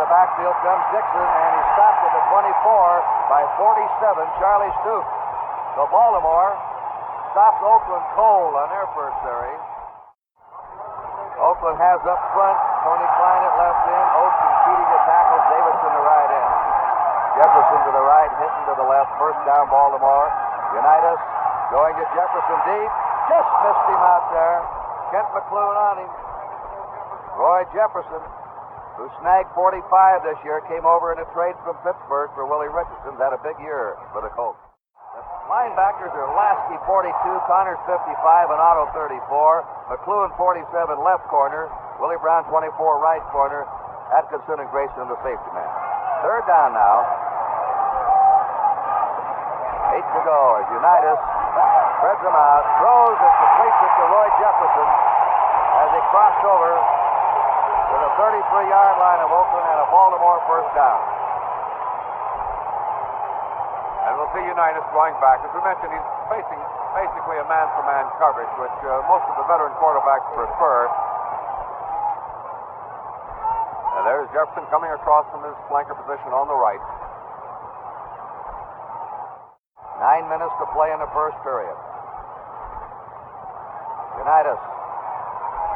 backfield comes Dixon, and he stopped at the 24 by 47, Charlie Stoops. So Baltimore stops Oakland cold on their first series. Oakland has up front Tony Klein at left end, Oates and Keating at tackles, Davidson to right end. Jefferson to the right, Hinton to the left. First down, Baltimore. Unitas going to Jefferson deep. Just missed him out there. Kent McClune on him. Roy Jefferson, who snagged 45 this year, came over in a trade from Pittsburgh for Willie Richardson. Had a big year for the Colts. The linebackers are Lasky 42, Connors 55, and Otto 34. McClune 47 left corner, Willie Brown 24 right corner, Atkinson and Grayson the safety man. Third down now. 8 to go as Unitas spreads them out, throws and completes it to Roy Jefferson as he crossed over to the 33-yard line of Oakland and a Baltimore first down. And we'll see Unitas going back. As we mentioned, he's facing basically a man-for-man coverage, which most of the veteran quarterbacks prefer. And there's Jefferson coming across from his flanker position on the right. 9 minutes to play in the first period. Unitas,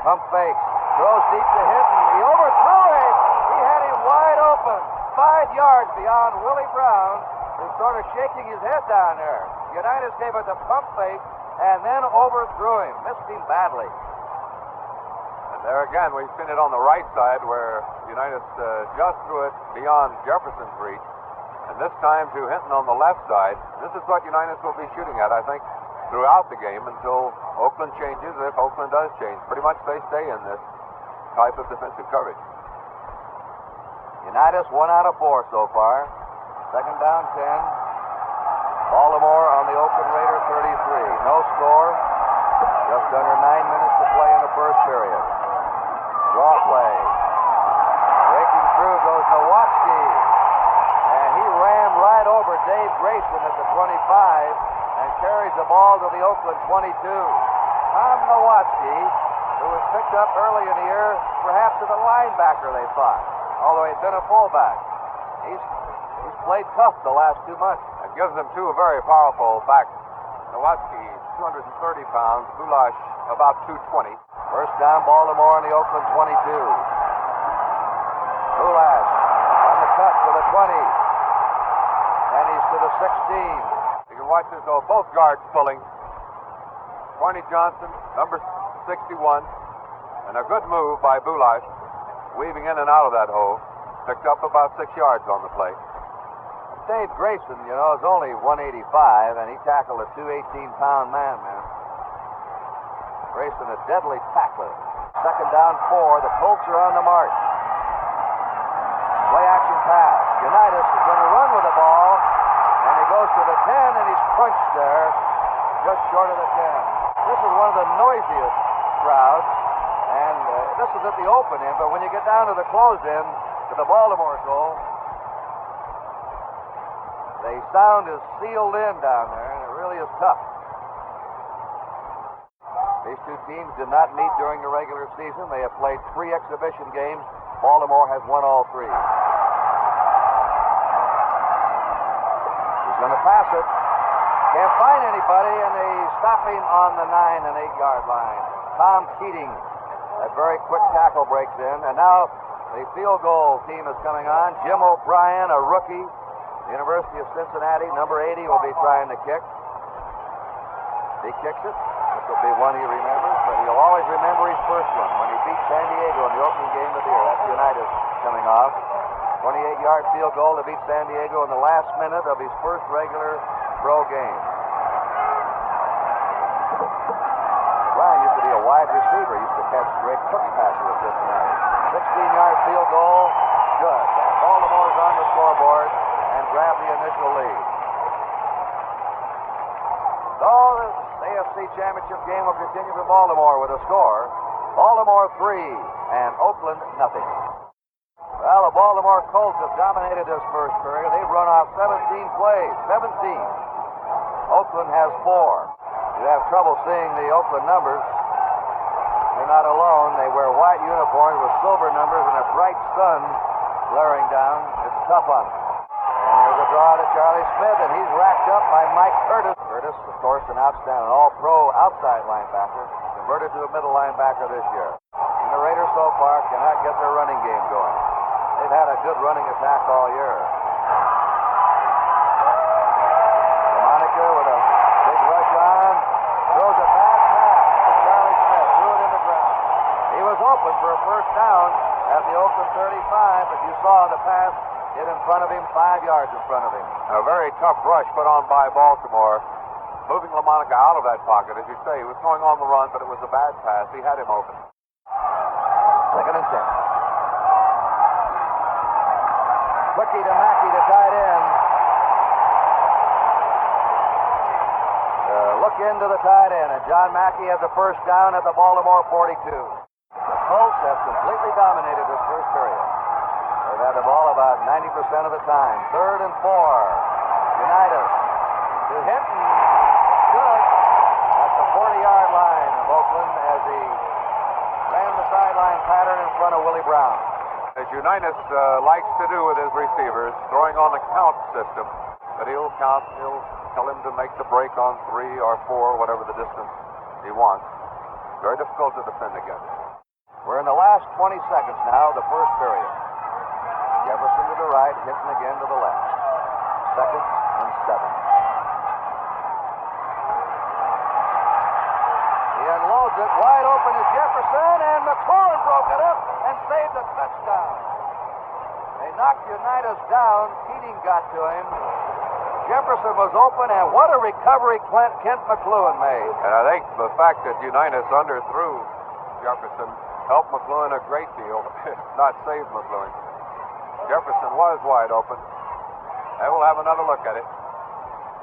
pump fakes, throws deep to Hinton. He overthrew him. He had him wide open. open. 5 yards beyond Willie Brown, who's sort of shaking his head down there. Unitas gave it the pump fake and then overthrew him. Missed him badly. And there again, we've seen it on the right side where Unitas just threw it beyond Jefferson's reach. And this time to Hinton on the left side. This is what Unitas will be shooting at, I think, throughout the game until Oakland changes, if Oakland does change. Pretty much they stay in this type of defensive coverage. Unitas 1 out of 4 so far. Second down 10. Baltimore on the Oakland Raider 33. No score. Just under 9 minutes to play in the first period. Draw play. Breaking through goes Nowatzki. And he ran right over Dave Grayson at the 25 and carries the ball to the Oakland 22. Tom Nowatzki, who was picked up early in the year, perhaps as a linebacker, they thought, although he'd been a fullback. He's played tough the last 2 months. It gives them two very powerful backs. Nowatzki, 230 pounds. Bulash, about 220. First down, Baltimore on the Oakland 22. Bulash on the cut to the 20. And he's to the 16. You can watch this, though, both guards pulling. Barney Johnson, number 61. And a good move by Bulash, weaving in and out of that hole. Picked up about 6 yards on the play. Dave Grayson, you know, is only 185, and he tackled a 218-pound man. Grayson, a deadly tackler. Second down 4. The Colts are on the march. Play action pass. Unitas is going to run with the ball, and he goes to the 10, and he's punched there, just short of the 10. This is one of the noisiest crowds, and this is at the open end, but when you get down to the closed end, to the Baltimore goal, the sound is sealed in down there, and it really is tough. These two teams did not meet during the regular season. They have played 3 exhibition games. Baltimore has won all 3. He's going to pass it. Can't find anybody, and they stop him on the 9 and 8 yard line. Tom Keating, that very quick tackle, breaks in, and now the field goal team is coming on. Jim O'Brien, a rookie, University of Cincinnati, number 80, will be trying to kick. He kicks it. This will be one he remembers, but he'll always remember his first one when he beat San Diego in the opening game of the year. That's Unitas coming off. 28-yard field goal to beat San Diego in the last minute of his first regular pro game. Brian used to be a wide receiver. He used to catch Greg Cook's passes at Cincinnati. 16-yard field goal. Good. And Baltimore's on the scoreboard and grab the initial lead. So this AFC Championship game will continue for Baltimore with a score. Baltimore 3 and Oakland nothing. Well, the Baltimore Colts have dominated this first period. They've run off 17 plays. 17. Oakland has 4. You have trouble seeing the Oakland numbers. They're not alone. They wear white uniforms with silver numbers and a bright sun glaring down. It's tough on them. And there's a draw to Charlie Smith, and he's racked up by Mike Curtis. Curtis, of course, an outstanding all-pro outside linebacker, converted to a middle linebacker this year. And the Raiders so far cannot get their running game going. They've had a good running attack all year. Monica with a big rush on, throws a bad pass to Charlie Smith, threw it in the ground. He was open for a first down at the Oakland 35, but you saw the pass hit in front of him, 5 yards in front of him. A very tough rush put on by Baltimore, moving LaMonica out of that pocket. As you say, he was throwing on the run, but it was a bad pass. He had him open. Second and 10. Quickie to Mackey, the tight end. Look into the tight end, and John Mackey has the first down at the Baltimore 42. The Colts have completely dominated this first period. They've had the ball about 90% of the time. 3rd and 4. Unitas to Hinton. It's good. That's the 40-yard line of Oakland as he ran the sideline pattern in front of Willie Brown. As Unitas likes to do with his receivers, throwing on the count system, that he'll count, he'll tell him to make the break on 3 or 4, whatever the distance he wants. Very difficult to defend against. We're in the last 20 seconds now of the first period. Jefferson to the right, Hinton again to the left. 2nd and 7. He unloads it. Wide open is Jefferson, and McLaurin broke it up and saved a touchdown. They knocked Unitas down. Keating got to him. Jefferson was open, and what a recovery Kent McLuhan made. And I think the fact that Unitas underthrew Jefferson helped McLuhan a great deal, not save McLuhan. Jefferson was wide open. And we'll have another look at it.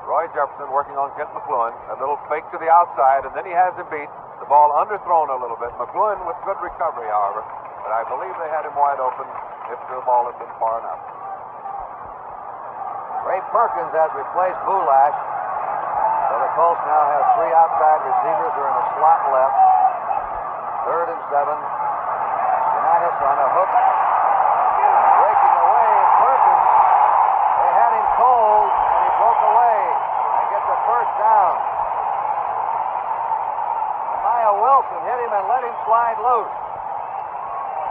Roy Jefferson working on Kent McLuhan. A little fake to the outside, and then he has him beat. The ball underthrown a little bit. McLuhan with good recovery, however. But I believe they had him wide open if the ball had been far enough. Ray Perkins has replaced Boulash. So the Colts now have 3 outside receivers who are in the slot left. 3rd and 7. Unitas on a hook. Breaking away is Perkins. They had him cold, and he broke away and gets a first down. Maya Wilson hit him and let him slide loose.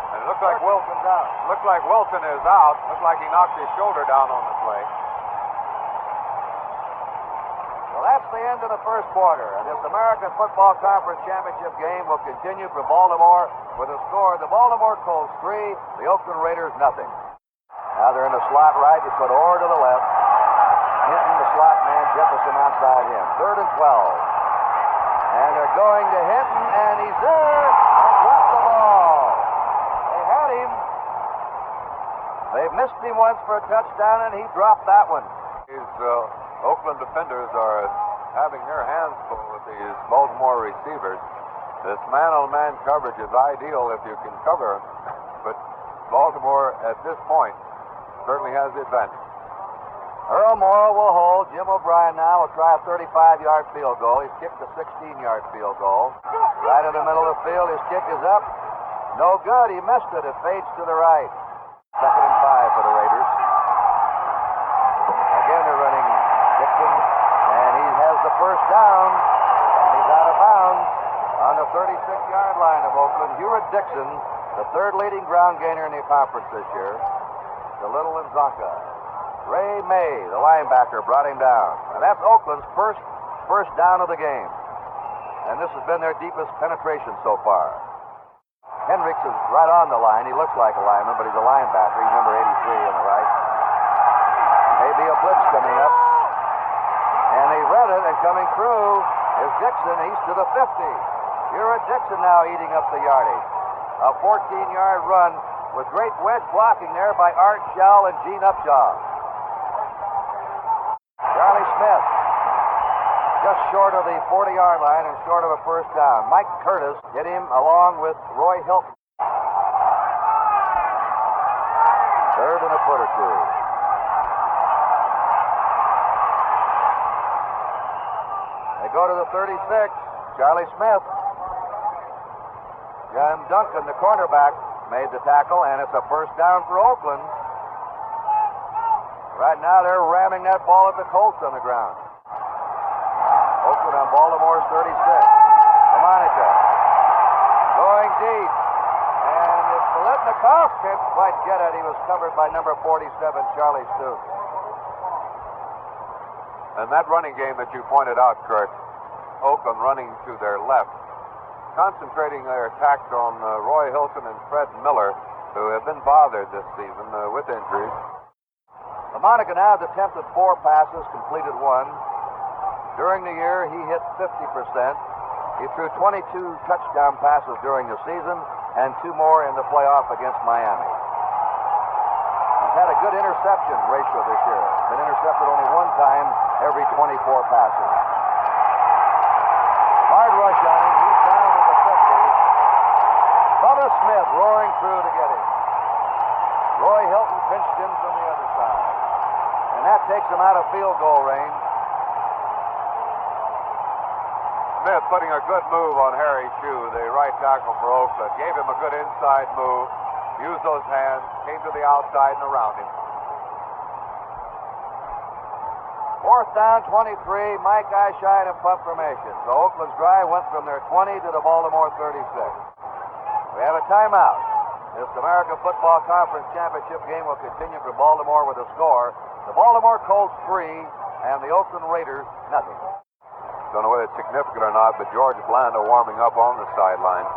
And it looked like Wilson is out. Looked like he knocked his shoulder down on the play. Well, that's the end of the first quarter, and this American Football Conference Championship game will continue from Baltimore with a score of the Baltimore Colts 3, the Oakland Raiders nothing. Now they're in the slot right. They put Orr to the left. Hinton, the slot man, Jefferson outside him. 3rd and 12. And they're going to Hinton, and he's there and dropped the ball. They had him. They missed him once for a touchdown, and he dropped that one. These Oakland defenders are having their hands full with these Baltimore receivers. This man-on-man coverage is ideal if you can cover, but Baltimore at this point certainly has the advantage. Earl Morrow will hold. Jim O'Brien now will try a 35-yard field goal. He's kicked a 16-yard field goal. Right in the middle of the field, his kick is up. No good. He missed it. It fades to the right. 2nd and 5 for the Raiders. Again, they're running Dixon, and he has the first down, and he's out of bounds on the 36-yard line of Oakland. Hewitt Dixon, the 3rd leading ground gainer in the conference this year. To Little and Zonka. Ray May, the linebacker, brought him down. And that's Oakland's first down of the game. And this has been their deepest penetration so far. Hendricks is right on the line. He looks like a lineman, but he's a linebacker. He's number 83 on the right. Maybe a blitz coming up. And they read it, and coming through is Dixon. He's to the 50. Hewitt Dixon now eating up the yardage. A 14-yard run with great wedge blocking there by Art Schell and Gene Upshaw. Charlie Smith just short of the 40-yard line and short of a first down. Mike Curtis hit him along with Roy Hilton. 3rd and a foot or two. They go to the 36. Charlie Smith. Jim Duncan, the cornerback, made the tackle, and it's a first down for Oakland. Right now, they're ramming that ball at the Colts on the ground. Oakland on Baltimore's 36. Lamonica going deep. And if Biletnikoff can't quite get it, he was covered by number 47, Charlie Stoops. And that running game that you pointed out, Kurt, Oakland running to their left, concentrating their attacks on Roy Hilton and Fred Miller, who have been bothered this season with injuries. Lamonica now has attempted 4 passes, completed 1. During the year, he hit 50%. He threw 22 touchdown passes during the season and 2 more in the playoff against Miami. He's had a good interception ratio this year. Been intercepted only 1 time every 24 passes. Hard rush on him. He's down at the 50. Bubba Smith roaring through to get him. Roy Hilton pinched in from the other side. And that takes him out of field goal range. Smith putting a good move on Harry Shue, the right tackle for Oakland. Gave him a good inside move. Used those hands. Came to the outside and around him. 4th down, 23. Mike Eyeshine and punt formation. So Oakland's drive went from their 20 to the Baltimore 36. We have a timeout. This American Football Conference Championship game will continue for Baltimore with a score. The Baltimore Colts 3 and the Oakland Raiders nothing. Don't know whether it's significant or not, but George Blanda warming up on the sideline.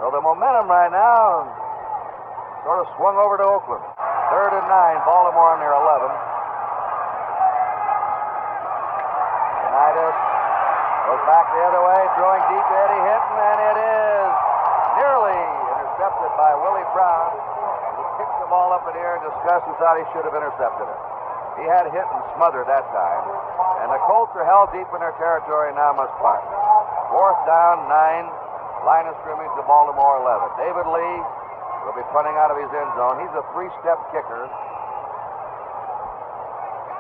So the momentum right now sort of swung over to Oakland. 3rd and 9, Baltimore on their 11. Unitas goes back the other way, throwing deep to Eddie Hinton, and it is nearly intercepted by Willie Brown. He kicked the ball up in the air in disgust and thought he should have intercepted it. He had Hinton smothered that time. And the Colts are held deep in their territory and now must punt. 4th down, 9. Line of scrimmage to Baltimore 11. David Lee will be punting out of his end zone. He's a 3-step kicker.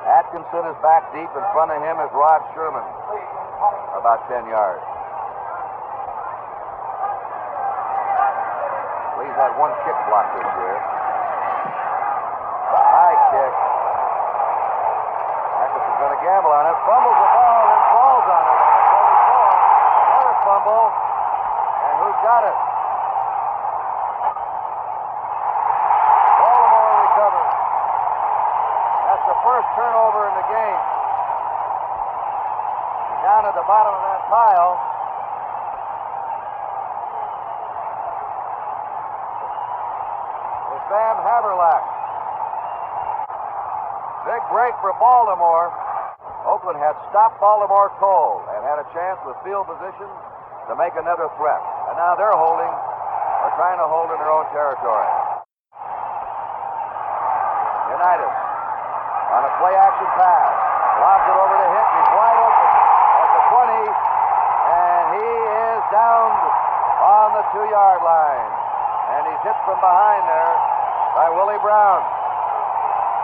Atkinson is back deep. In front of him is Rod Sherman, about 10 yards. Lee's had one kick block this year. High kick. Atkinson's going to gamble on it. Fumbles the ball and falls on it. Another fumble. And who's got it? Baltimore recovers. That's the first turnover in the game. Down at the bottom of that pile. Is Sam Haverlack. Big break for Baltimore. Oakland had stopped Baltimore cold and had a chance with field position to make another threat. And now they're trying to hold in their own territory. Unitas on a play action pass. Lobs it over to Hinton. He's wide open at the 20. And he is down on the 2-yard line. And he's hit from behind there by Willie Brown.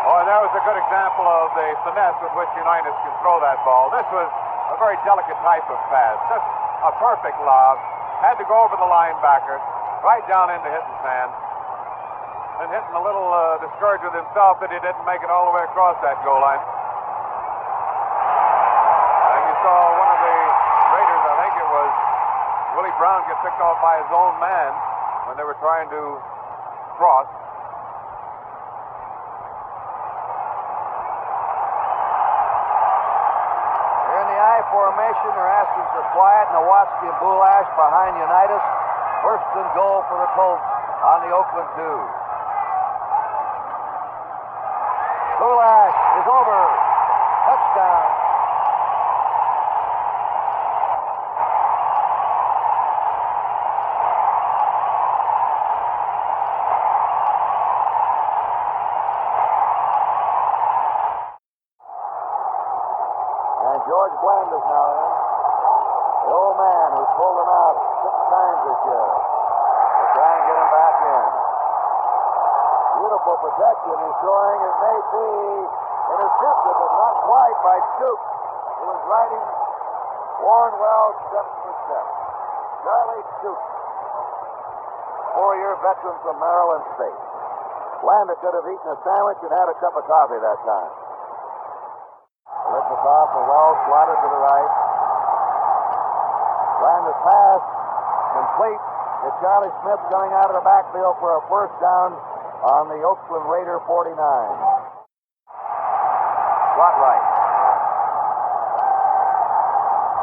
Oh, and that was a good example of the finesse with which Unitas can throw that ball. This was a very delicate type of pass. Just a perfect lob. Had to go over the linebacker, right down into Hinton's hand. And Hinton a little discouraged with himself that he didn't make it all the way across that goal line. And you saw one of the Raiders, I think it was Willie Brown, get picked off by his own man when they were trying to cross. Formation, they're asking for quiet. Nowatzki and Bulash behind Unitas. 1st and goal for the Colts on the Oakland 2. Bulash is over. Touchdown. George Blanda's now in. The old man who's pulled him out 6 times this year. They're trying to get him back in. Beautiful protection. He's showing it may be intercepted, but not quite by Stoops, who was riding Warrenwell step for step. Charlie Stoops, 4-year veteran from Maryland State. Blanda could have eaten a sandwich and had a cup of coffee that time. Off the well, slotted to the right. Blanda's pass complete to Charlie Smith coming out of the backfield for a 1st down on the Oakland Raider 49. Slot right.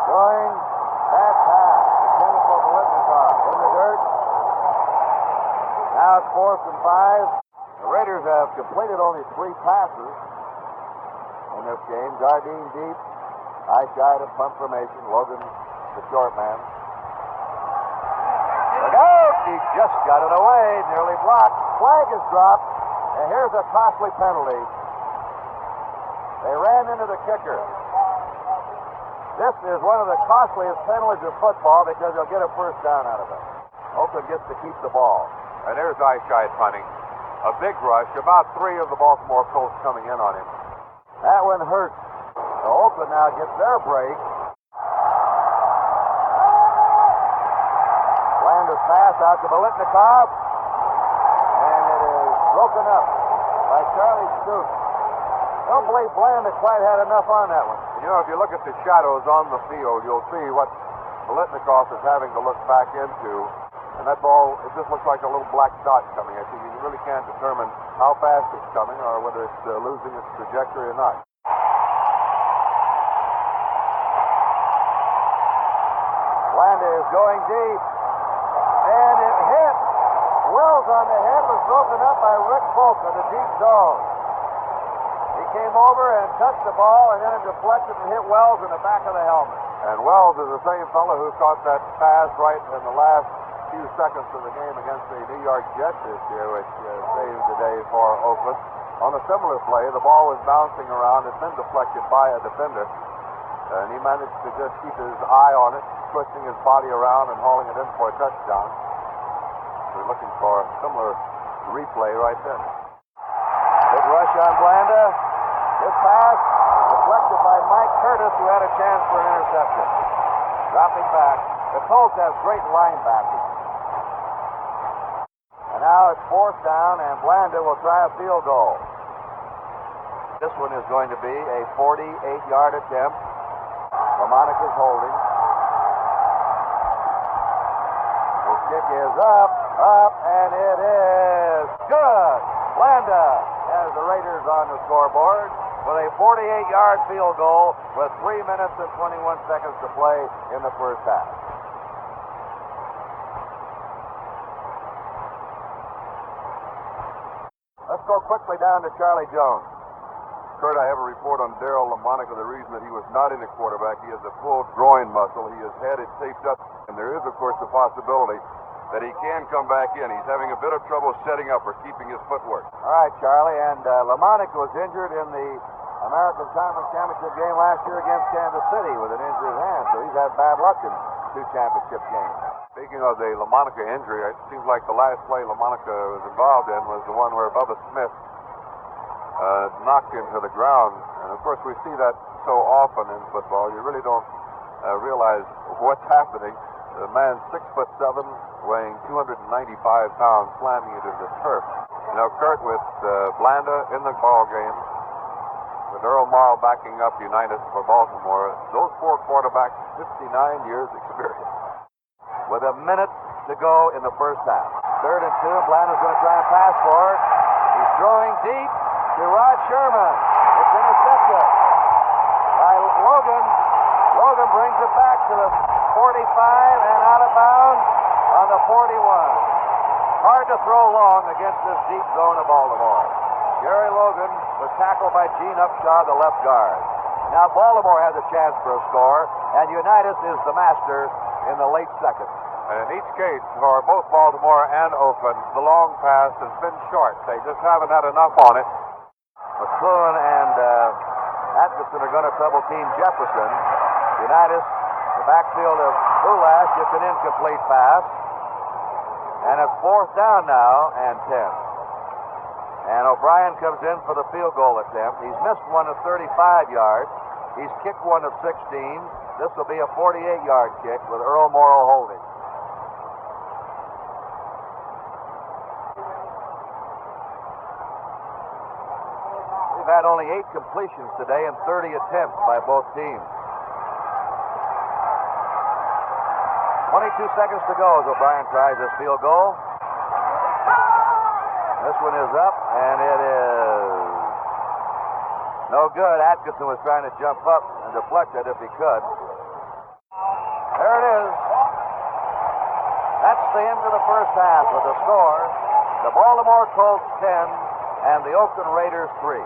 Going bad pass to Kennesaw Bolitnikoff in the dirt. Now it's 4th and 5. The Raiders have completed only 3 passes in this game. Jardine deep, high side of punt formation. Logan, the short man. Look out! He just got it away, nearly blocked. Flag is dropped, and here's a costly penalty. They ran into the kicker. This is one of the costliest penalties of football because they'll get a 1st down out of it. Oakland gets to keep the ball. And there's eye-shot punting. A big rush, about 3 of the Baltimore Colts coming in on him. That one hurt. So Oakland now gets their break. Blanda's pass out to Bolitnikoff. And it is broken up by Charlie Stoops. Don't believe Blanda quite had enough on that one. You know, if you look at the shadows on the field, you'll see what Bolitnikoff is having to look back into. and that ball, it just looks like a little black dot coming at you. You really can't determine how fast it's coming or whether it's losing its trajectory or not. Blanda is going deep, and it hit. Wells on the head was broken up by Rick Polk in the deep zone. He came over and touched the ball, and then it deflected and hit Wells in the back of the helmet. And Wells is the same fellow who caught that pass right in the last few seconds of the game against the New York Jets this year, which saved the day for Oakland. On a similar play, the ball was bouncing around. It's been deflected by a defender, and he managed to just keep his eye on it, twisting his body around and hauling it in for a touchdown. We're looking for a similar replay right there. Big rush on Blanda. This pass deflected by Mike Curtis, who had a chance for an interception. Dropping back. The Colts have great linebackers. And now it's fourth down, and Blanda will try a field goal. This one is going to be a 48-yard attempt. LaMonica's holding. His kick is up, and it is good. Blanda has the Raiders on the scoreboard with a 48-yard field goal with 3 minutes and 21 seconds to play in the first half. Let's go quickly down to Charlie Jones. Kurt, I have a report on Darryl LaMonica. The reason that he was not in the quarterback, he has a full groin muscle. He has had it taped up, and there is, of course, the possibility that he can come back in. He's having a bit of trouble setting up or keeping his footwork. All right, Charlie, and LaMonica was injured in the American Conference Championship game last year against Kansas City with an injured hand, so he's had bad luck in 2 championship games. Speaking of the LaMonica injury, it seems like the last play LaMonica was involved in was the one where Bubba Smith knocked him to the ground. And, of course, we see that so often in football. You really don't realize what's happening. The man 6'7", weighing 295 pounds, slamming it into the turf. You know, Kurt, with Blanda in the ball game, with Earl Morrall backing up Unitas for Baltimore, those 4 quarterbacks, 59 years experience. With a minute to go in the first half. 3rd and 2, Blanda's going to try and pass for it. He's throwing deep to Rod Sherman. It's intercepted by Logan. Logan brings it back to the 45 and out of bounds on the 41. Hard to throw long against this deep zone of Baltimore. Gary Logan was tackled by Gene Upshaw, the left guard. Now Baltimore has a chance for a score, and Unitas is the master in the late second. And in each case, for both Baltimore and Oakland, the long pass has been short. They just haven't had enough on it. McClune and Atkinson are going to double team Jefferson. Unitas, the backfield of Bulash, gets an incomplete pass. And it's 4th down now and 10. And O'Brien comes in for the field goal attempt. He's missed one of 35 yards. He's kicked one of 16. This will be a 48-yard kick with Earl Morrall holding. We've had only 8 completions today and 30 attempts by both teams. 22 seconds to go as O'Brien tries this field goal. This one is up, and it is no good. Atkinson was trying to jump up and deflect it if he could. There it is. That's the end of the first half with the score. The Baltimore Colts 10 and the Oakland Raiders 3.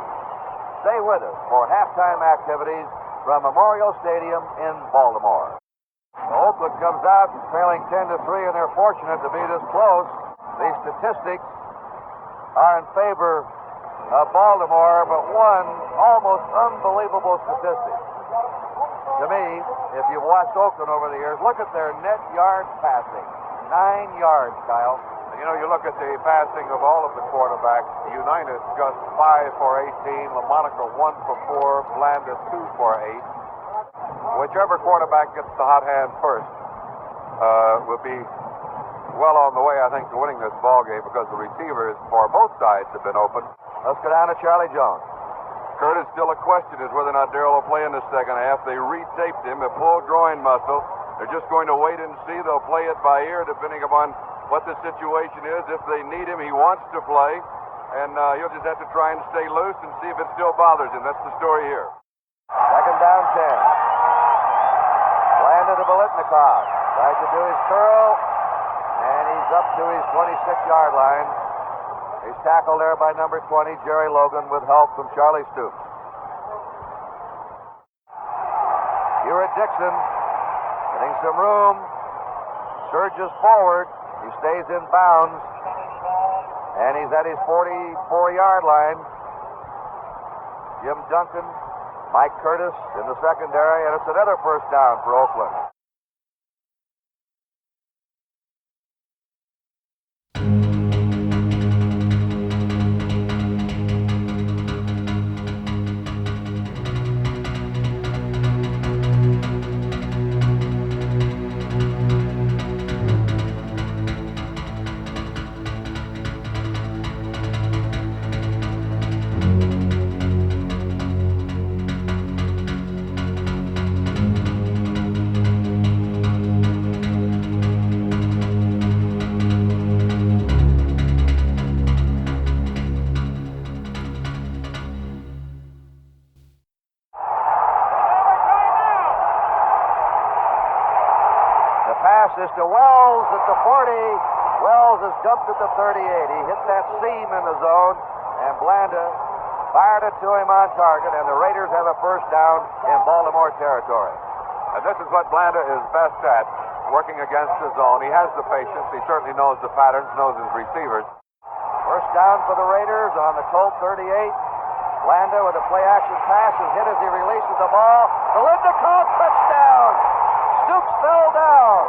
Stay with us for halftime activities from Memorial Stadium in Baltimore. Oakland comes out trailing 10-3, and they're fortunate to be this close. The statistics are in favor of Baltimore, but one almost unbelievable statistic. To me, if you've watched Oakland over the years, look at their net yards passing. 9 yards, Kyle. You know, you look at the passing of all of the quarterbacks. Unitas just 5 for 18. LaMonica 1 for 4. Blanda 2 for 8. Whichever quarterback gets the hot hand first will be well on the way, I think, to winning this ball game because the receivers for both sides have been open. Let's go down to Charlie Jones. Kurt, is still a question is whether or not Darryl will play in the second half. They re-taped him, a pulled groin muscle. They're just going to wait and see. They'll play it by ear depending upon what the situation is. If they need him, he wants to play. And he'll just have to try and stay loose and see if it still bothers him. That's the story here. Second down 10. Blanda to Biletnikoff. Tries to do his curl. And he's up to his 26-yard line. He's tackled there by number 20, Jerry Logan, with help from Charlie Stoops. Hewitt Dixon getting some room. Surges forward. He stays in bounds. And he's at his 44-yard line. Jim Duncan, Mike Curtis in the secondary, and it's another first down for Oakland. Is to Wells at the 40. Wells is dumped at the 38. He hit that seam in the zone, and Blanda fired it to him on target, and the Raiders have a first down in Baltimore territory. And this is what Blanda is best at, working against the zone. He has the patience. He certainly knows the patterns, knows his receivers. First down for the Raiders on the Colt 38. Blanda with a play-action pass is hit as he releases the ball. Biletnikoff, touchdown! Stoops fell down.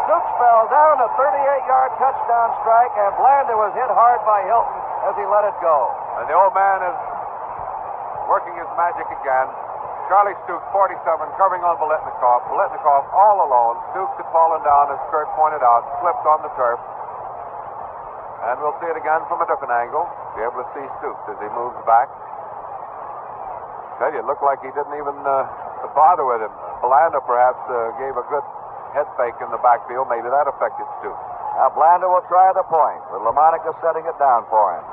Stoops fell down, a 38-yard touchdown strike, and Blanda was hit hard by Hilton as he let it go. And the old man is working his magic again. Charlie Stoops, 47, covering on Biletnikoff. Biletnikoff all alone. Stoops had fallen down, as Kurt pointed out, slipped on the turf. And we'll see it again from a different angle. Be able to see Stoops as he moves back. Tell you, it looked like he didn't even bother with him. Blanda perhaps gave a good head fake in the backfield. Maybe that affected Stoops. Now Blanda will try the point, with LaMonica setting it down for him.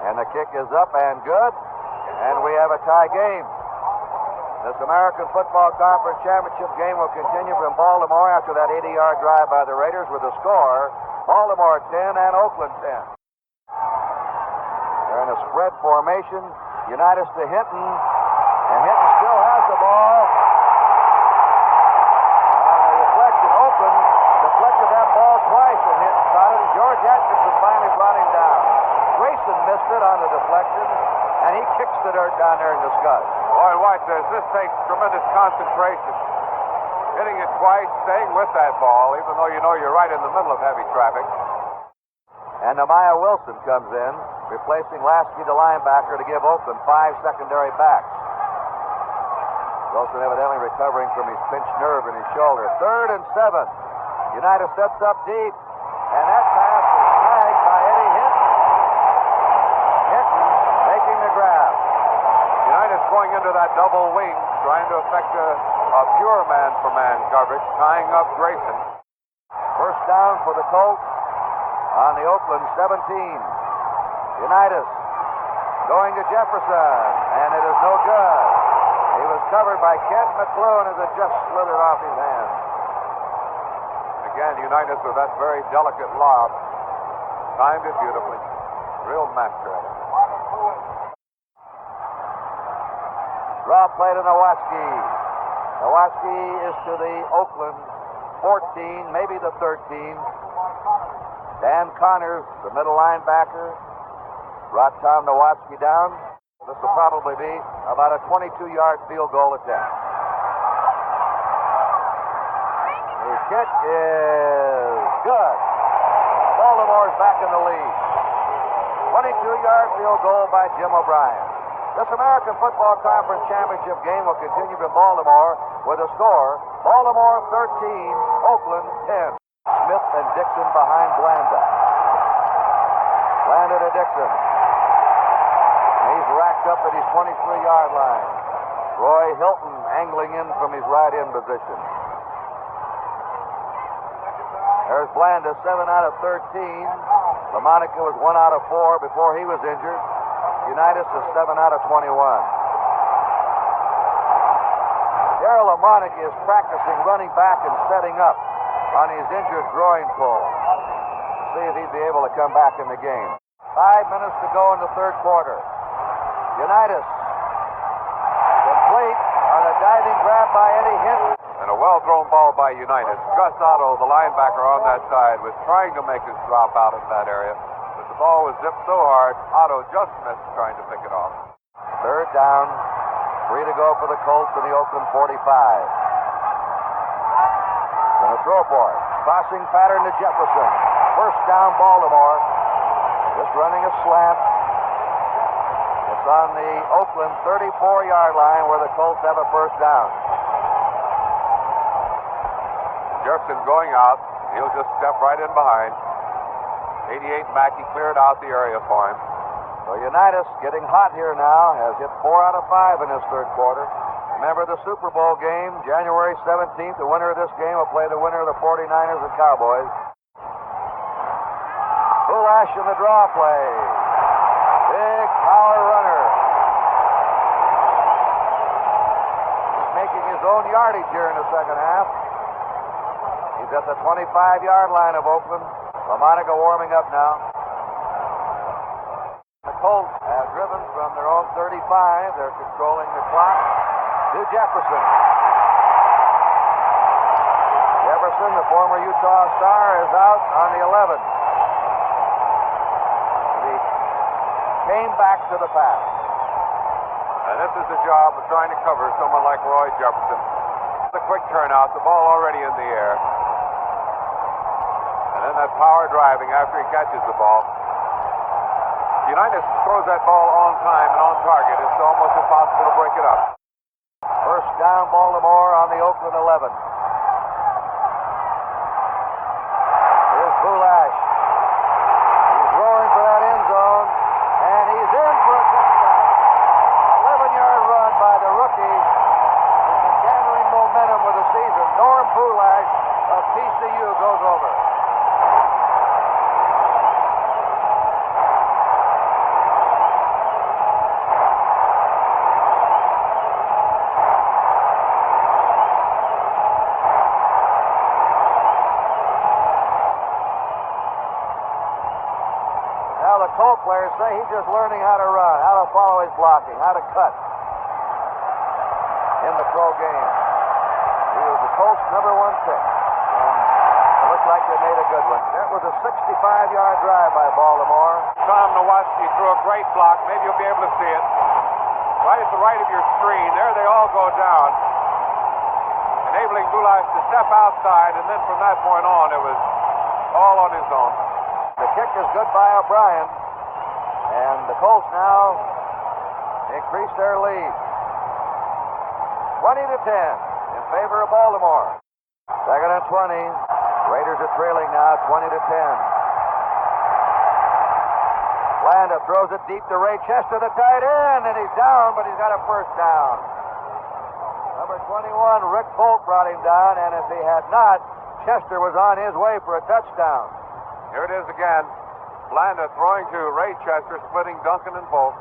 And the kick is up and good. And we have a tie game. This American Football Conference Championship game will continue from Baltimore after that 80-yard drive by the Raiders with the score, Baltimore 10 and Oakland 10. They're in a spread formation. Unitas to Hinton. And Hinton still has the ball. Oakland deflected that ball twice and Hinton caught it. George Atkinson finally brought him down. Grayson missed it on the deflection, and he kicks the dirt down there in disgust. Boy, White says this takes tremendous concentration. Hitting it twice, staying with that ball, even though you know you're right in the middle of heavy traffic. And Nehemiah Wilson comes in, replacing Lasky, the linebacker, to give Oakland 5 secondary backs. Wilson evidently recovering from his pinched nerve in his shoulder. 3rd and 7. Unitas sets up deep, and that pass is snagged by Eddie Hinton. Hinton making the grab. Unitas going into that double wing, trying to effect a pure man-for-man coverage, tying up Grayson. First down for the Colts on the Oakland 17. Unitas going to Jefferson, and it is no good. He was covered by Kent McClune as it just slithered off his hand. Again, Unitas with that very delicate lob. Timed it beautifully. Real master at it. Draw play to Nowatzki. Nowatzki is to the Oakland 14, maybe the 13. Dan Connors, the middle linebacker, brought Tom Nowatzki down. This will probably be about a 22-yard field goal attempt. The kick is good. Baltimore's back in the lead. 22-yard field goal by Jim O'Brien. This American Football Conference Championship game will continue from Baltimore with a score, Baltimore 13, Oakland 10. Smith and Dixon behind Blanda. Blanda to Dixon. He's racked up at his 23-yard line. Roy Hilton angling in from his right end position. There's Blanda, 7 out of 13. LaMonica was 1 out of 4 before he was injured. Unitas is 7 out of 21. Darryl LaMonica is practicing running back and setting up on his injured groin pull. See if he'd be able to come back in the game. 5 minutes to go in the third quarter. Unitas complete on a diving grab by Eddie Hinton. And a well-thrown ball by Unitas. Gus Otto, the linebacker on that side, was trying to make his drop out in that area. But the ball was zipped so hard, Otto just missed trying to pick it off. Third down. 3 to go for the Colts in the Oakland 45. Gonna throw for it. Crossing pattern to Jefferson. First down, Baltimore. Just running a slant. It's on the Oakland 34-yard line where the Colts have a first down. Jefferson going out. He'll just step right in behind. 88 Mackey cleared out the area for him. So Unitas getting hot here now, has hit 4 out of 5 in this third quarter. Remember the Super Bowl game, January 17th. The winner of this game will play the winner of the 49ers and Cowboys. Bulash in the draw play. Big power runner. He's making his own yardage here in the second half. He's at the 25-yard line of Oakland. LaMonica warming up now. The Colts have driven from their own 35. They're controlling the clock to Jefferson. Jefferson, the former Utah star, is out on the 11. And he came back to the pass. And this is the job of trying to cover someone like Roy Jefferson. The quick turnout, the ball already in the air. And then that power driving after he catches the ball. Unitas throws that ball on time and on target. It's almost impossible to break it up. First down, Baltimore on the Oakland 11. Here's Bulash. He's rolling for that end zone, and he's in for a touchdown. 11-yard run by the rookie who's been gathering momentum with the season. Norm Bulash of TCU goes over. Colt players say he's just learning how to run, how to follow his blocking, how to cut in the pro game. He was the Colts' #1 pick, and it looked like they made a good one. That was a 65-yard drive by Baltimore. Tom Nowatzki threw a great block. Maybe you'll be able to see it. Right at the right of your screen. There they all go down, enabling Bulash to step outside, and then from that point on, it was all on his own. The kick is good by O'Brien. And the Colts now increase their lead. 20 to 10 in favor of Baltimore. Second and 20. Raiders are trailing now 20 to 10. Blanda throws it deep to Ray Chester, the tight end, and he's down, but he's got a first down. Number 21, Rick Bolt brought him down, and if he had not, Chester was on his way for a touchdown. Here it is again. Blanda throwing to Ray Chester, splitting Duncan and Bolt.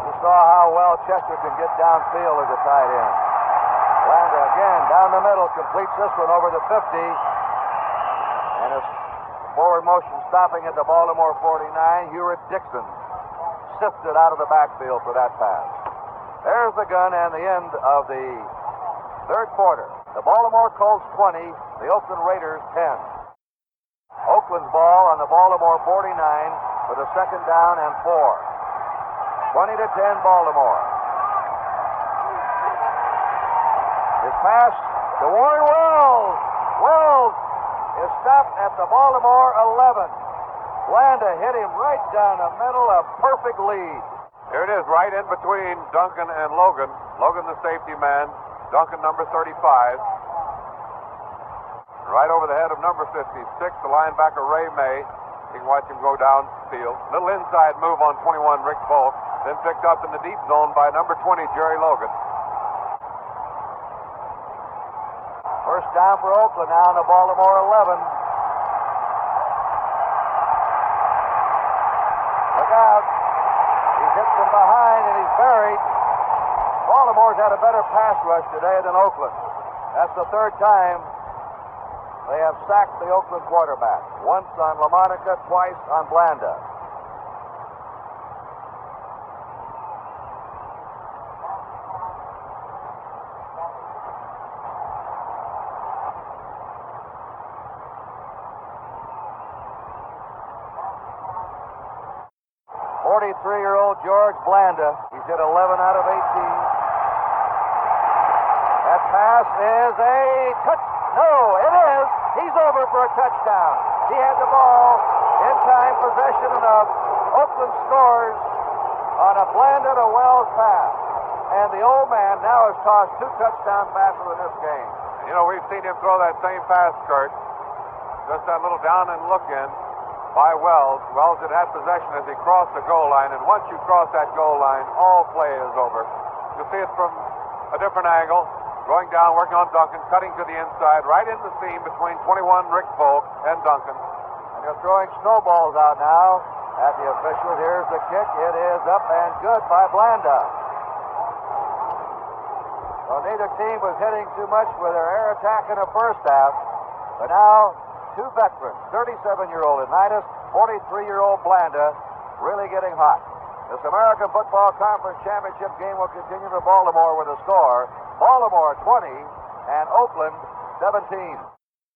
You saw how well Chester can get downfield as a tight end. Blanda again down the middle, completes this one over the 50. And his forward motion stopping at the Baltimore 49. Hewitt Dixon sifted out of the backfield for that pass. There's the gun and the end of the third quarter. The Baltimore Colts 20, the Oakland Raiders 10. Oakland's ball on the Baltimore 49 for the second down and 4. 20 to 10 Baltimore. His pass to Warren Wells. Wells is stopped at the Baltimore 11. Blanda hit him right down the middle, a perfect lead. Here it is, right in between Duncan and Logan. Logan, the safety man, Duncan, number 35. Right over the head of number 56, the linebacker Ray May. You can watch him go downfield. Little inside move on 21, Rick Volk. Then picked up in the deep zone by number 20, Jerry Logan. First down for Oakland now in the Baltimore 11. Look out. He's hit from behind and he's buried. Baltimore's had a better pass rush today than Oakland. That's the third time they have sacked the Oakland quarterback. Once on LaMonica, twice on Blanda. Three-year-old George Blanda. He's hit 11 out of 18. That pass is a touch. No, it is. He's over for a touchdown. He had the ball in time, possession enough. Oakland scores on a Blanda to Wells pass. And the old man now has tossed 2 touchdown passes in this game. You know, we've seen him throw that same pass, Kurt. Just that little down and look in by Wells. Wells had possession as he crossed the goal line, and once you cross that goal line, all play is over. You see it from a different angle, going down, working on Duncan, cutting to the inside, right in the seam between 21, Rick Volk, and Duncan. And they're throwing snowballs out now at the official. Here's the kick. It is up and good by Blanda. So neither team was hitting too much with their air attack in the first half, but now 2 veterans, 37-year-old Unitas, 43-year-old Blanda, really getting hot. This American Football Conference Championship game will continue for Baltimore with a score. Baltimore 20 and Oakland 17.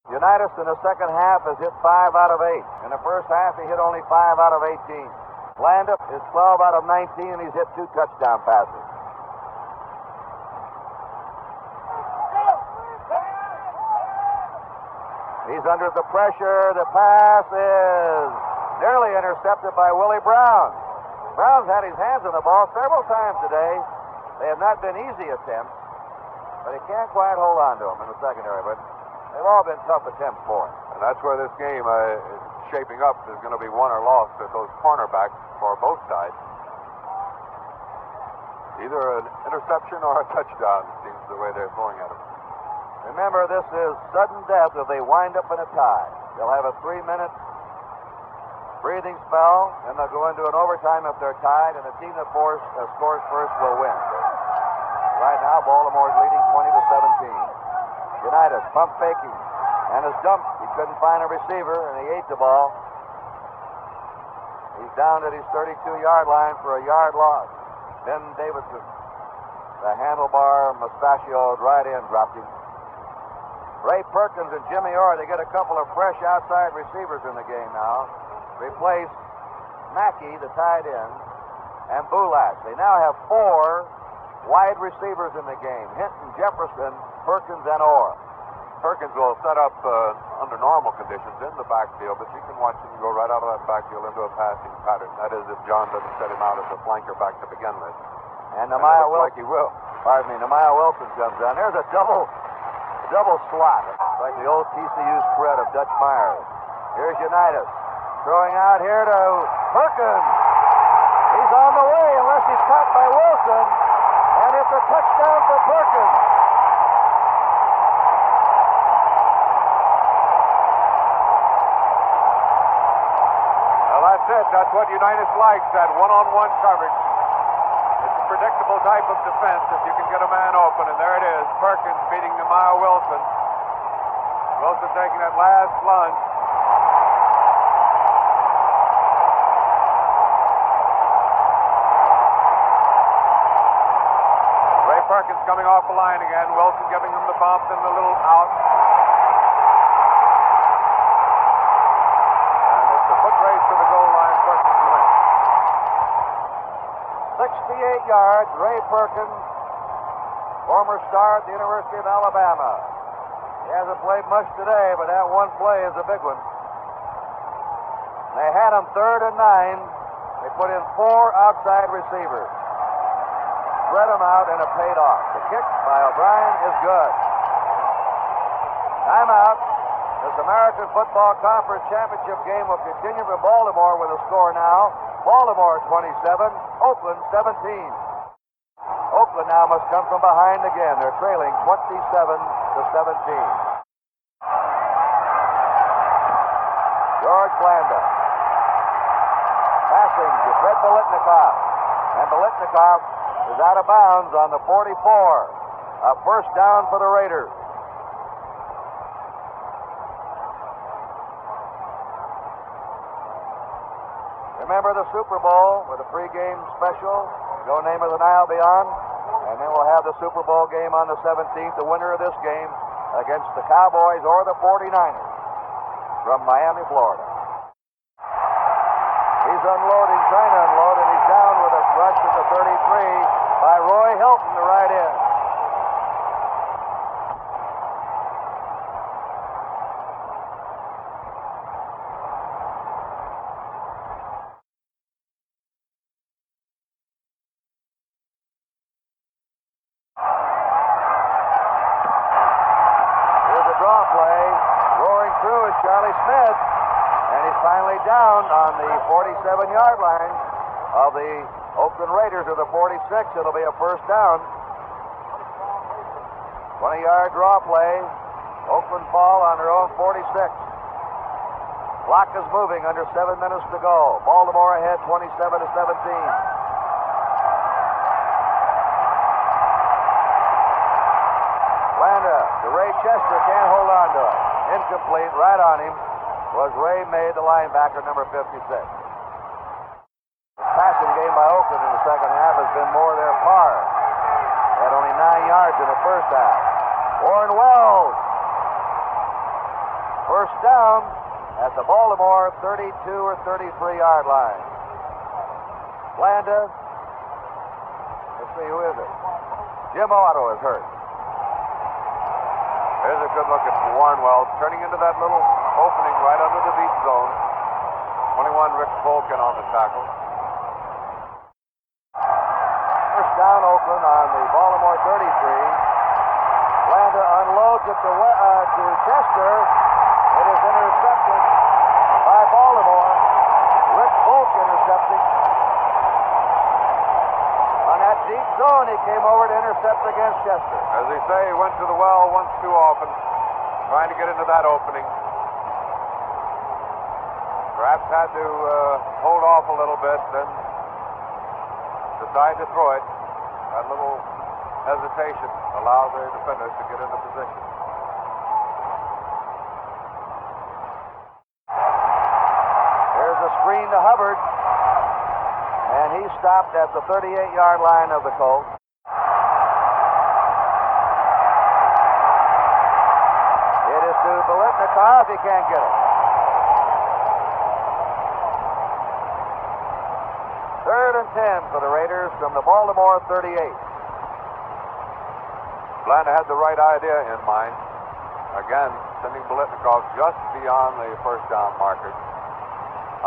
Unitas in the second half has hit 5 out of 8. In the first half, he hit only 5 out of 18. Blanda is 12 out of 19, and he's hit 2 touchdown passes. He's under the pressure. The pass is nearly intercepted by Willie Brown. Brown's had his hands on the ball several times today. They have not been easy attempts, but he can't quite hold on to them in the secondary. But they've all been tough attempts for him. And that's where this game is shaping up. Is going to be won or lost at those cornerbacks for both sides. Either an interception or a touchdown seems the way they're throwing at him. Remember, this is sudden death if they wind up in a tie. They'll have a 3-minute breathing spell, and they'll go into an overtime if they're tied, and the team that scores first will win. Right now, Baltimore's leading 20-17. Unitas pump faking, and is dumped. He couldn't find a receiver, and he ate the ball. He's down at his 32-yard line for a yard loss. Ben Davidson, the handlebar mustachioed right end, dropped him. Ray Perkins and Jimmy Orr, they get a couple of fresh outside receivers in the game now. Replace Mackey, the tight end, and Bulak. They now have 4 wide receivers in the game. Hinton, Jefferson, Perkins, and Orr. Perkins will set up under normal conditions in the backfield, but you can watch him go right out of that backfield into a passing pattern. That is, if John doesn't set him out as a flanker back to begin with. And Nehemiah Wilson. Like he will. Pardon me, Nehemiah Wilson comes down. There's a double slot, like the old TCU spread of Dutch Myers. Here's Unitas throwing out here to Perkins. He's on the way unless he's caught by Wilson, and it's a touchdown for Perkins. Well, that's it. That's what Unitas likes, that one-on-one coverage. It's a predictable type of defense if you can get a man open, and there it is. Perkins beating Nehemiah Wilson. Wilson taking that last lunge. Ray Perkins coming off the line again. Wilson giving him the bump and the little out. And it's a foot race to the goal line. Perkins wins. 68 yards, Ray Perkins, former star at the University of Alabama. He hasn't played much today, but that one play is a big one. They had him 3rd and 9. They put in 4 outside receivers. spread them out, and it paid off. The kick by O'Brien is good. Timeout. This American Football Conference Championship game will continue from Baltimore with a score now. Baltimore 27, Oakland 17. Oakland now must come from behind again. They're trailing 27-17. George Blanda. Passing to Fred Biletnikoff. And Biletnikoff is out of bounds on the 44. A first down for the Raiders. Remember the Super Bowl with a pregame special, No Name of the Nile Beyond? And then we'll have the Super Bowl game on the 17th. The winner of this game against the Cowboys or the 49ers from Miami, Florida. He's unloading, trying to unload, and he's down with a rush at the 33 by Roy Hilton, the right end. Down on the 47-yard line of the Oakland Raiders, or the 46. It'll be a first down. 20-yard draw play. Oakland fall on their own 46. Clock is moving under 7 minutes to go. Baltimore ahead 27-17. Blanda to Ray Chester, can't hold on to it. Incomplete, right on him was Ray May, the linebacker, number 56. The passing game by Oakland in the second half has been more their par. They had only 9 yards in the first half. Warren Wells. First down at the Baltimore 32 or 33-yard line. Blanda. Let's see, who is it? Jim Otto is hurt. Here's a good look at Warren Wells turning into that little opening right under the deep zone. 21, Rick Volkin on the tackle. First down, Oakland on the Baltimore 33. Blanda unloads it to Chester. It is intercepted by Baltimore. Rick Volk intercepting. On that deep zone, he came over to intercept against Chester. As they say, he went to the well once too often, trying to get into that opening. Perhaps had to hold off a little bit, then decide to throw it. That little hesitation allowed the defenders to get into position. There's a screen to Hubbard, and he stopped at the 38-yard line of the Colts. It is to Biletnikoff. He can't get it. Third and 10 for the Raiders from the Baltimore 38. Blanda had the right idea in mind. Again, sending Biletnikoff just beyond the first down marker,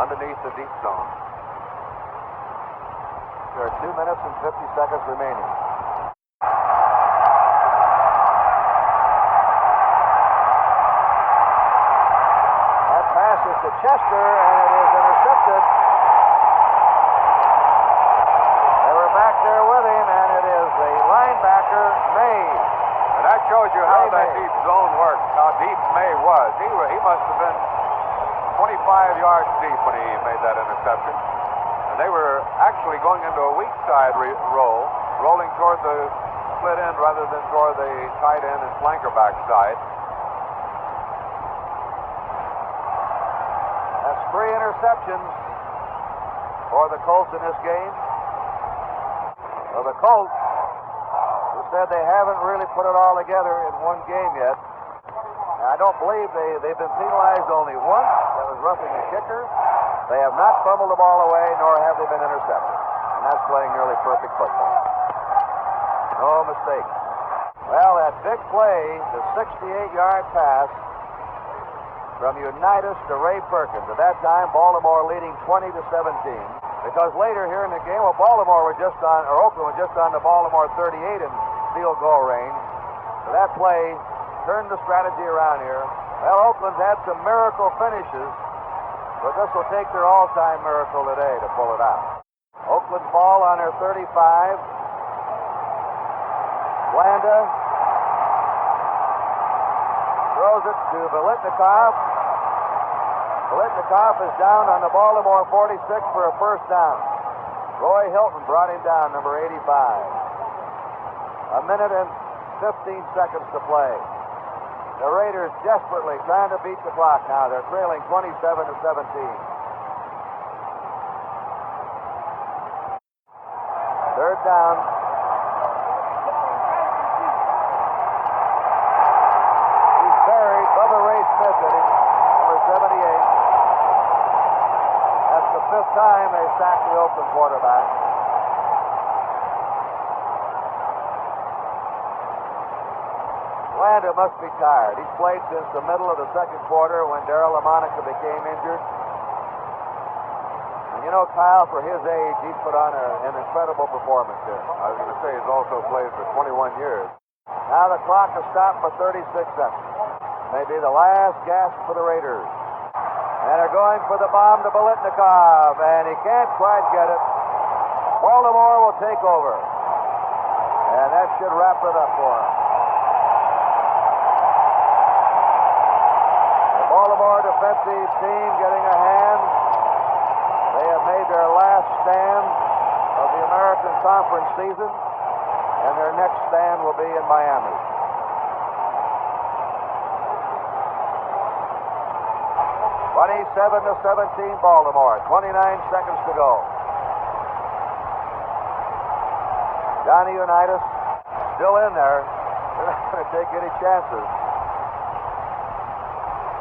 underneath the deep zone. There are 2 minutes and 50 seconds remaining. That pass is to Chester, and it is intercepted. They were back there with him, and it is the linebacker, May. And that shows you how that deep zone works, how deep May was. He must have been 25 yards deep when he made that interception. And they were actually going into a weak side roll, rolling toward the split end rather than toward the tight end and flanker back side. That's 3 interceptions for the Colts in this game. Well, the Colts, who said they haven't really put it all together in one game yet. I don't believe they've been penalized only once. That was roughing the kicker. They have not fumbled the ball away, nor have they been intercepted. And that's playing nearly perfect football. No mistakes. Well, that big play, the 68-yard pass from Unitas to Ray Perkins. At that time, Baltimore leading 20-17. Because later here in the game, well, Oakland was just on the Baltimore 38 in field goal range. So that play turned the strategy around here. Well, Oakland's had some miracle finishes, but this will take their all-time miracle today to pull it out. Oakland's ball on their 35. Blanda throws it to Biletnikoff. Biletnikoff is down on the Baltimore 46 for a first down. Roy Hilton brought him down, number 85. A minute and 15 seconds to play. The Raiders desperately trying to beat the clock now. They're trailing 27-17. Third down. He's buried. Bubba Ray Smith hit him, number 78. That's the fifth time they sacked the Oakland quarterback. Blanda must be tired. He's played since the middle of the second quarter when Darryl LaMonica became injured. And you know, Kyle, for his age, he's put on an incredible performance here. I was going to say he's also played for 21 years. Now the clock is stopped for 36 seconds. Maybe the last gasp for the Raiders. And they're going for the bomb to Biletnikoff, and he can't quite get it. Baltimore will take over. And that should wrap it up for him. Baltimore defensive team getting a hand. They have made their last stand of the American Conference season, and their next stand will be in Miami. (27-17) Baltimore. 29 seconds to go. Johnny Unitas still in there. They're not going to take any chances.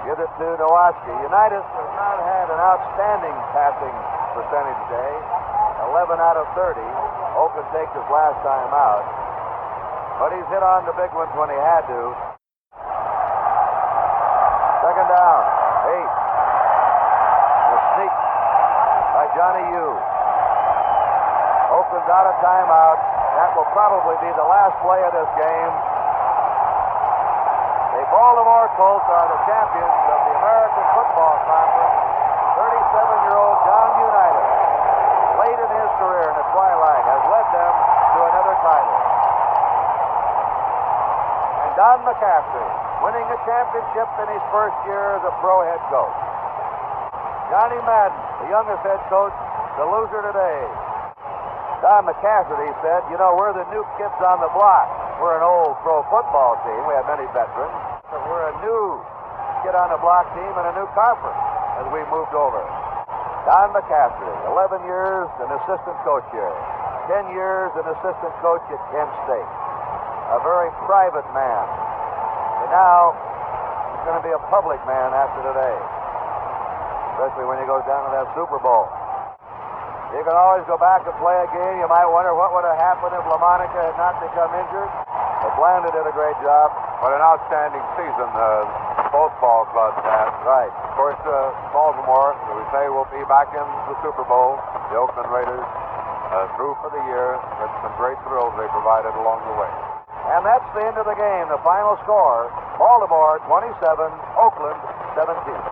Give it to Nowatzki. Unitas has not had an outstanding passing percentage day. 11 out of 30. Oakland takes his last time out. But he's hit on the big ones when he had to. Second down. 8. The sneak by Johnny Yu. Oakland's out of timeout. That will probably be the last play of this game. The Baltimore Colts are the champions of the American Football Conference. 37-year-old John Unitas, late in his career in the twilight, has led them to another title. And Don McCaffrey, winning a championship in his first year as a pro head coach. Johnny Madden, the youngest head coach, the loser today. Don McCaffrey said, you know, we're the new kids on the block. We're an old pro football team. We have many veterans. But we're a new kid on the block team and a new conference as we moved over. Don McCaffrey, 11 years an assistant coach here. 10 years an assistant coach at Kent State. A very private man. And now he's going to be a public man after today. Especially when he goes down to that Super Bowl. You can always go back and play a game. You might wonder what would have happened if LaMonica had not become injured. But Blanda did a great job. What an outstanding season both ball clubs had. Right. Of course, Baltimore, as we say, will be back in the Super Bowl. The Oakland Raiders through for the year. With some great thrills they provided along the way. And that's the end of the game. The final score, Baltimore 27, Oakland 17.